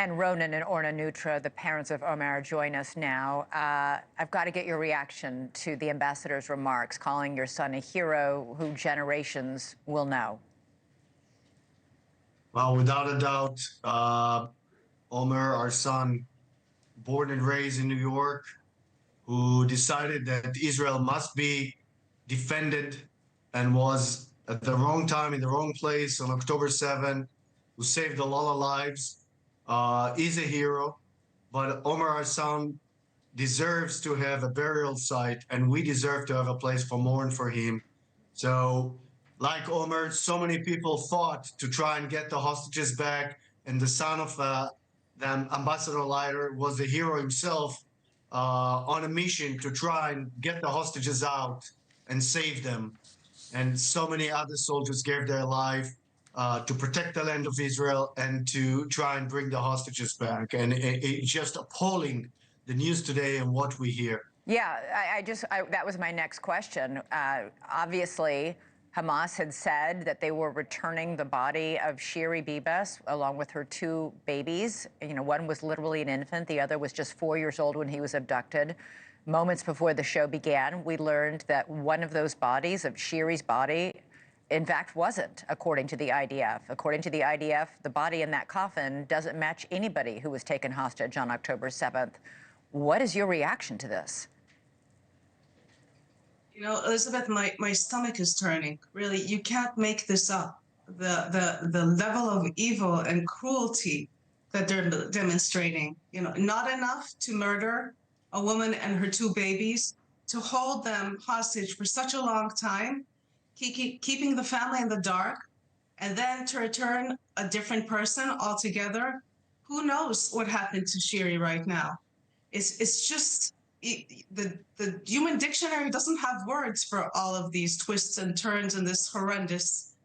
And Ronen and Orna Neutra, the parents of Omer, join us now. I've got to get your reaction to the ambassador's remarks, calling your son a hero who generations will know. Well, without a doubt, Omer, our son, born and raised in New York, who decided that Israel must be defended and was at the wrong time in the wrong place on October 7, who saved a lot of lives, is a hero. But Omer, our son, deserves to have a burial site, and we deserve to have a place for mourn for him. So, like Omer, so many people fought to try and get the hostages back, and the son of the ambassador Leiter was the hero himself on a mission to try and get the hostages out and save them. And so many other soldiers gave their life to protect the land of Israel and to try and bring the hostages back. And it's just appalling, the news today and what we hear. Yeah, that was my next question. Obviously, Hamas had said that they were returning the body of Shiri Bibas along with her two babies. You know, one was literally an infant. The other was just 4 years old when he was abducted. Moments before the show began, we learned that one of those bodies, of Shiri's body, in fact, wasn't, according to the IDF. According to the IDF, the body in that coffin doesn't match anybody who was taken hostage on October 7th. What is your reaction to this? You know, Elizabeth, my stomach is turning. Really, you can't make this up. The level of evil and cruelty that they're demonstrating. You know, not enough to murder a woman and her two babies, to hold them hostage for such a long time, keeping the family in the dark, and then to return a different person altogether. Who knows what happened to Shiri right now? It's just, the human dictionary doesn't have words for all of these twists and turns and these horrendous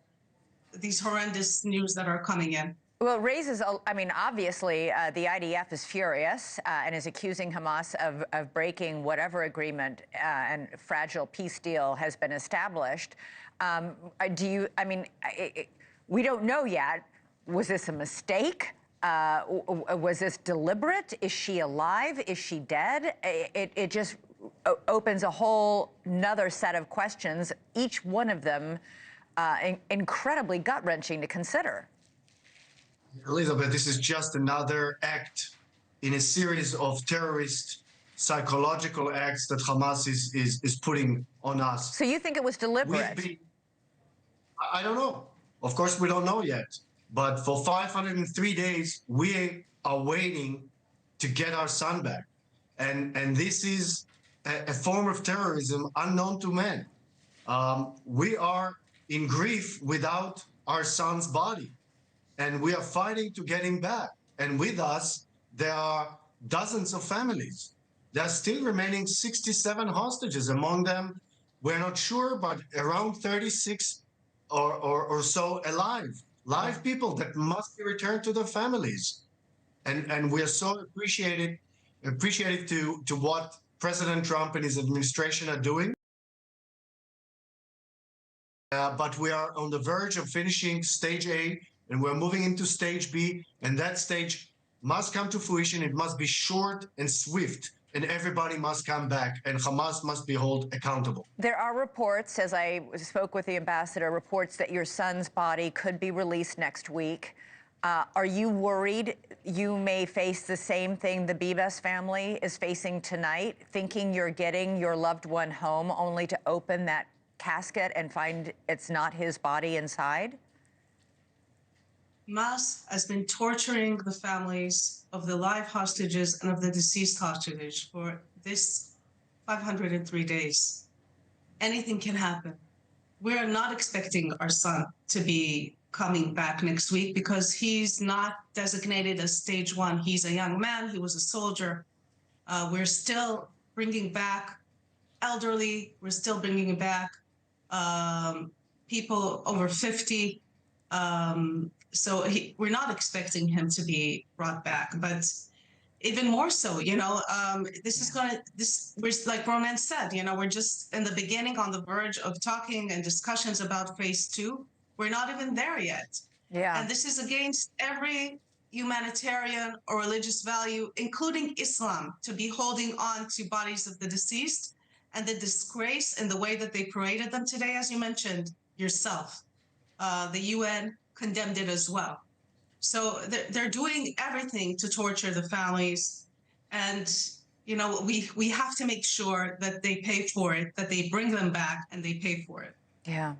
news that are coming in. Well, it raises, I mean, obviously, the IDF is furious and is accusing Hamas of breaking whatever agreement and fragile peace deal has been established. We don't know yet. Was this a mistake? Was this deliberate? Is she alive? Is she dead? It just opens a whole nother set of questions, each one of them incredibly gut-wrenching to consider. Elizabeth, this is just another act in a series of terrorist psychological acts that Hamas is putting on us. So you think it was deliberate? I don't know. Of course, we don't know yet. But for 503 days, we are waiting to get our son back. And this is a form of terrorism unknown to man. We are in grief without our son's body. And we are fighting to get him back. And with us, there are dozens of families. There are still remaining 67 hostages. Among them, we're not sure, but around 36 or so alive. Live people that must be returned to their families. And we are so appreciative to what President Trump and his administration are doing. But we are on the verge of finishing stage A, and we're moving into stage B, and that stage must come to fruition. It must be short and swift, and everybody must come back, and Hamas must be held accountable. There are reports, as I spoke with the ambassador, reports that your son's body could be released next week. Are you worried you may face the same thing the Bibas family is facing tonight, thinking you're getting your loved one home only to open that casket and find it's not his body inside? Hamas has been torturing the families of the live hostages and of the deceased hostage for this 503 days. Anything can happen. We're not expecting our son to be coming back next week because he's not designated as stage 1. He's a young man. He was a soldier. We're still bringing back elderly. We're still bringing back people over 50. So we're not expecting him to be brought back, but even more so, you know, we're, like Ronen said, you know, we're just in the beginning, on the verge of talking and discussions about phase 2. We're not even there yet. Yeah. And this is against every, humanitarian or religious value, including Islam, to be holding on to bodies of the deceased, and the disgrace in the way that they paraded them today, as you mentioned yourself. The UN condemned it as well. So they're doing everything to torture the families. And, you know, we have to make sure that they pay for it, that they bring them back and they pay for it. Yeah.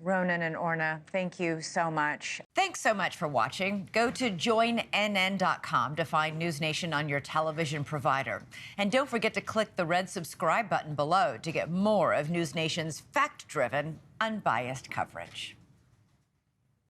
Ronen and Orna, thank you so much. Thanks so much for watching. Go to joinnn.com to find NewsNation on your television provider. And don't forget to click the red subscribe button below to get more of NewsNation's fact-driven, unbiased coverage.